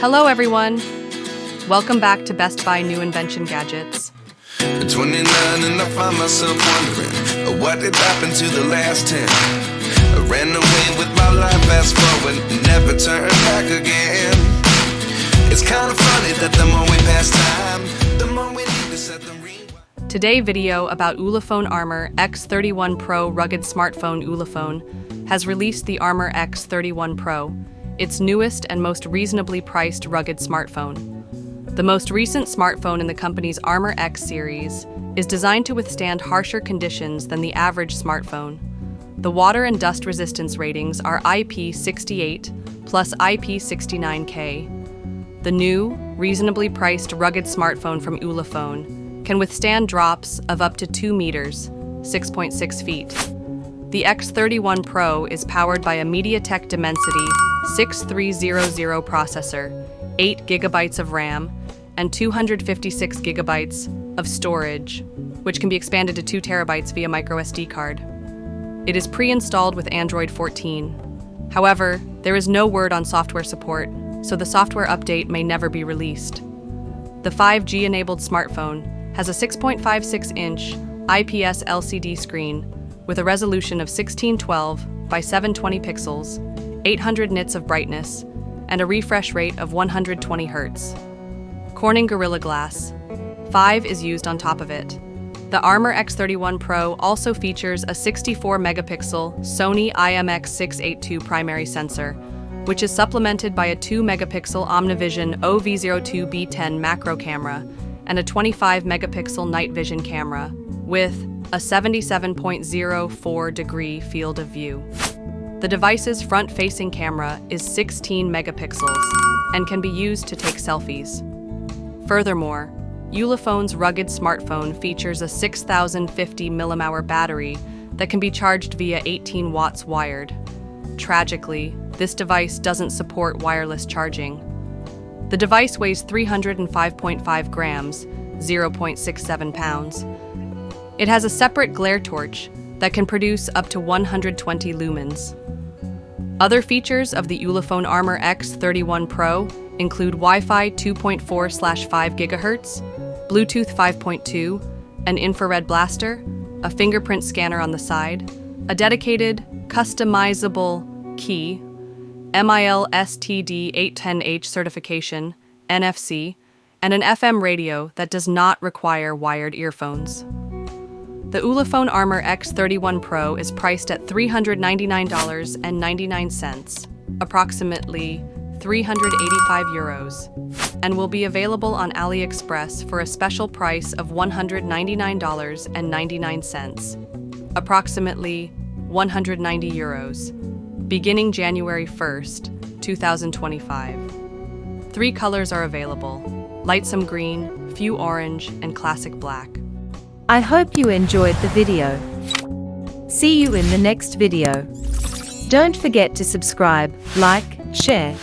Hello everyone! Welcome back to Best Buy New Invention Gadgets. At 29 and I find myself wondering what did happen to the last 10. I ran away with my life, fast forward, never turn back again. It's kind of funny that the more we pass time, the more we need to set the rewind. Today video about Ulefone Armour X31 Pro rugged smartphone. Ulefone has released the Armour X31 Pro, its newest and most reasonably priced rugged smartphone. The most recent smartphone in the company's Armour X series is designed to withstand harsher conditions than the average smartphone. The water and dust resistance ratings are IP68 plus IP69K. The new, reasonably priced rugged smartphone from Ulefone can withstand drops of up to 2 meters, 6.6 feet. The X31 Pro is powered by a MediaTek Dimensity 6300 processor, 8 gigabytes of RAM, and 256 gigabytes of storage, which can be expanded to 2 terabytes via microSD card. It is pre-installed with Android 14. However, there is no word on software support, so the software update may never be released. The 5G-enabled smartphone has a 6.56-inch IPS LCD screen with a resolution of 1612 by 720 pixels, 800 nits of brightness, and a refresh rate of 120 Hz. Corning Gorilla Glass 5 is used on top of it. The Armour X31 Pro also features a 64-megapixel Sony IMX682 primary sensor, which is supplemented by a 2-megapixel Omnivision OV02B10 macro camera and a 25-megapixel night vision camera with a 77.04-degree field of view. The device's front-facing camera is 16 megapixels and can be used to take selfies. Furthermore, Ulefone's rugged smartphone features a 6050 mAh battery that can be charged via 18 watts wired. Tragically, this device doesn't support wireless charging. The device weighs 305.5 grams, 0.67 pounds. It has a separate glare torch that can produce up to 120 lumens. Other features of the Ulefone Armour X31 Pro include Wi-Fi 2.4/5 GHz, Bluetooth 5.2, an infrared blaster, a fingerprint scanner on the side, a dedicated, customizable key, MIL-STD 810H certification, NFC, and an FM radio that does not require wired earphones. The Ulefone Armour X31 Pro is priced at $399.99, approximately €385, and will be available on AliExpress for a special price of $199.99, approximately €190, beginning January 1st, 2025. 3 colors are available: lightsome green, few orange, and classic black. I hope you enjoyed the video. See you in the next video. Don't forget to subscribe, like, share,